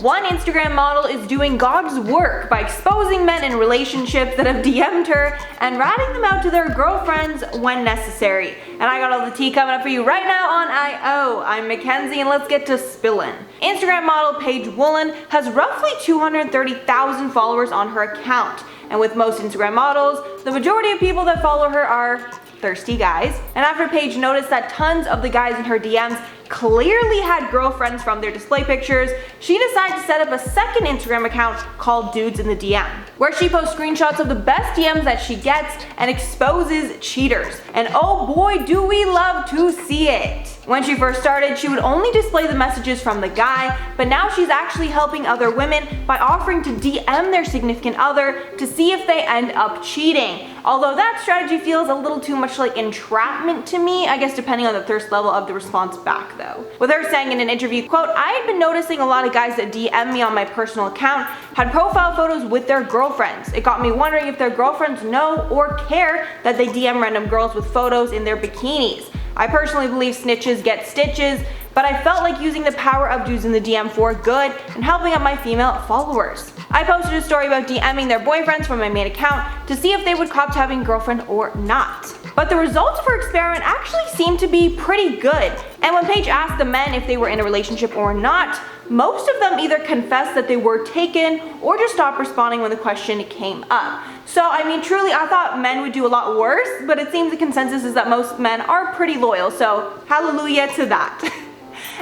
One Instagram model is doing God's work by exposing men in relationships that have DM'd her and ratting them out to their girlfriends when necessary. And I got all the tea coming up for you right now on I.O. I'm Mackenzie, and let's get to spillin'. Instagram model Paige Woolen has roughly 230,000 followers on her account. And with most Instagram models, the majority of people that follow her are thirsty guys. And after Paige noticed that tons of the guys in her DMs clearly had girlfriends from their display pictures, she decided to set up a second Instagram account called Dudes in the DM, where she posts screenshots of the best DMs that she gets and exposes cheaters. And oh boy, do we love to see it. When she first started, she would only display the messages from the guy, but now she's actually helping other women by offering to DM their significant other to see if they end up cheating. Although that strategy feels a little too much like entrapment to me, I guess depending on the thirst level of the response back though. With her saying in an interview, quote, "I had been noticing a lot of guys that DM me on my personal account had profile photos with their girlfriends. It got me wondering if their girlfriends know or care that they DM random girls with photos in their bikinis. I personally believe snitches get stitches, but I felt like using the power of Dudes in the DM for good and helping out my female followers. I posted a story about DMing their boyfriends from my main account to see if they would cop to having a girlfriend or not. But the results of her experiment actually seemed to be pretty good. And when Paige asked the men if they were in a relationship or not, most of them either confessed that they were taken or just stopped responding when the question came up. So I mean, truly, I thought men would do a lot worse, but it seems the consensus is that most men are pretty loyal, so hallelujah to that.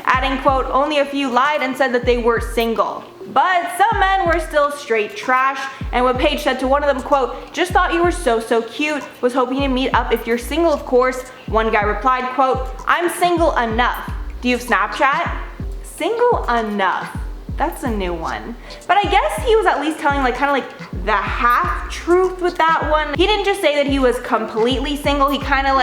Adding, quote, "Only a few lied and said that they were single. But some men were still straight trash." And when Paige said to one of them, quote, "Just thought you were so cute, was hoping to meet up if you're single, of course," one guy replied, quote, "I'm single enough. Do you have Snapchat?" Single enough. That's a new one. But I guess he was at least telling kind of the half truth with that one. He didn't just say that he was completely single, he kind of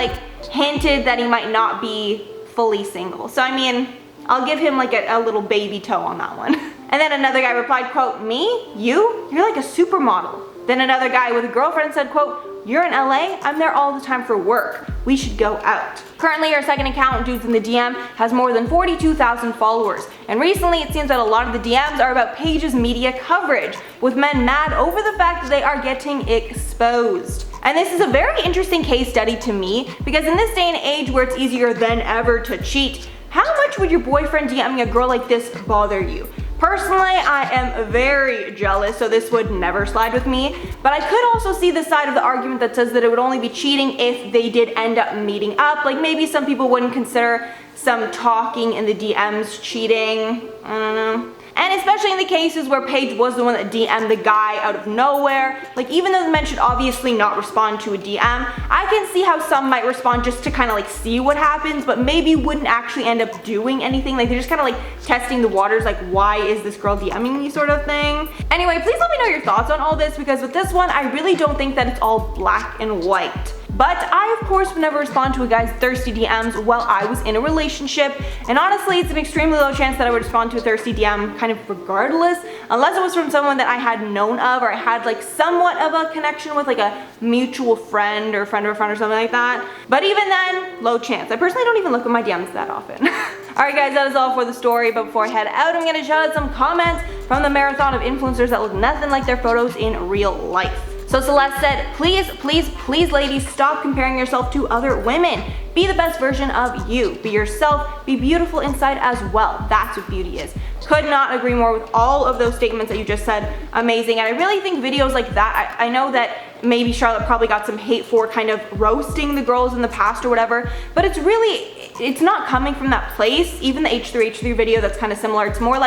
hinted that he might not be fully single. So I mean, I'll give him a little baby toe on that one. And then another guy replied, quote, "Me? You're like a supermodel." Then another guy with a girlfriend said, quote, "You're in LA? I'm there all the time for work. We should go out." Currently, her second account, Dudes in the DM, has more than 42,000 followers. And recently, it seems that a lot of the DMs are about Paige's media coverage, with men mad over the fact that they are getting exposed. And this is a very interesting case study to me, because in this day and age where it's easier than ever to cheat, how much would your boyfriend DMing a girl like this bother you? Personally, I am very jealous, so this would never slide with me. But I could also see the side of the argument that says that it would only be cheating if they did end up meeting up. Maybe some people wouldn't consider some talking in the DMs cheating. I don't know. And especially in the cases where Paige was the one that DM'd the guy out of nowhere, even though the men should obviously not respond to a DM, I can see how some might respond just to kind of see what happens, but maybe wouldn't actually end up doing anything. They're just kind of testing the waters, why is this girl DMing me sort of thing. Anyway, please let me know your thoughts on all this, because with this one, I really don't think that it's all black and white. But I, of course, would never respond to a guy's thirsty DMs while I was in a relationship. And honestly, it's an extremely low chance that I would respond to a thirsty DM kind of regardless, unless it was from someone that I had known of, or I had somewhat of a connection with, a mutual friend or friend of a friend or something like that. But even then, low chance. I personally don't even look at my DMs that often. Alright guys, that is all for the story, but before I head out, I'm gonna shout out some comments from the marathon of influencers that look nothing like their photos in real life. So Celeste said, please ladies, stop comparing yourself to other women. Be the best version of you. Be yourself, be beautiful inside as well. That's what beauty is. Could not agree more with all of those statements that you just said. Amazing. And I really think videos like that, I know that maybe Charlotte probably got some hate for kind of roasting the girls in the past or whatever, but it's not coming from that place. Even the H3H3 video, that's kind of similar. It's more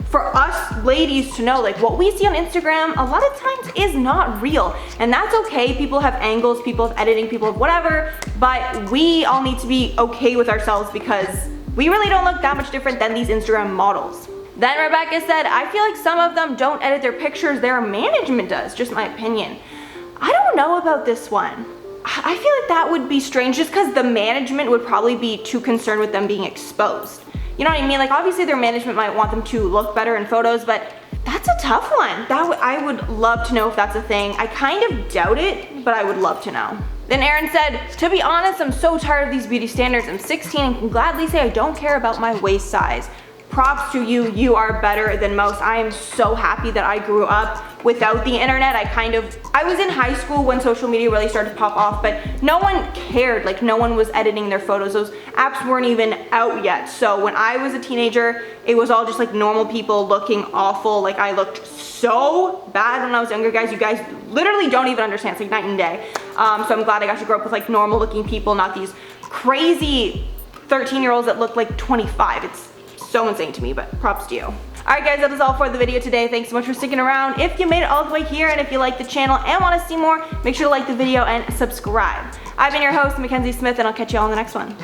for us ladies to know what we see on Instagram a lot of times is not real, and that's okay. People have angles, people have editing, people have whatever, but we all need to be okay with ourselves because we really don't look that much different than these Instagram models. Then Rebecca said, I feel like some of them don't edit their pictures, their management does, just my opinion. I don't know about this one. I feel like that would be strange just because the management would probably be too concerned with them being exposed. You know what I mean? Obviously their management might want them to look better in photos, but that's a tough one. I would love to know if that's a thing. I kind of doubt it, but I would love to know. Then Erin said, to be honest, I'm so tired of these beauty standards. I'm 16 and can gladly say I don't care about my waist size. props to you. You are better than most. I am so happy that I grew up without the internet. I was in high school when social media really started to pop off, but no one cared. Like, no one was editing their photos. Those apps weren't even out yet. So when I was a teenager, it was all just like normal people looking awful. Like, I looked so bad when I was younger, guys. You guys literally don't even understand. It's like night and day. So I'm glad I got to grow up with like normal looking people, not these crazy 13-year-olds that look like 25. It's so insane to me, but props to you. Alright guys, that is all for the video today. Thanks so much for sticking around. If you made it all the way here, and if you like the channel and want to see more, make sure to like the video and subscribe. I've been your host, Mackenzie Smith, and I'll catch you all in the next one.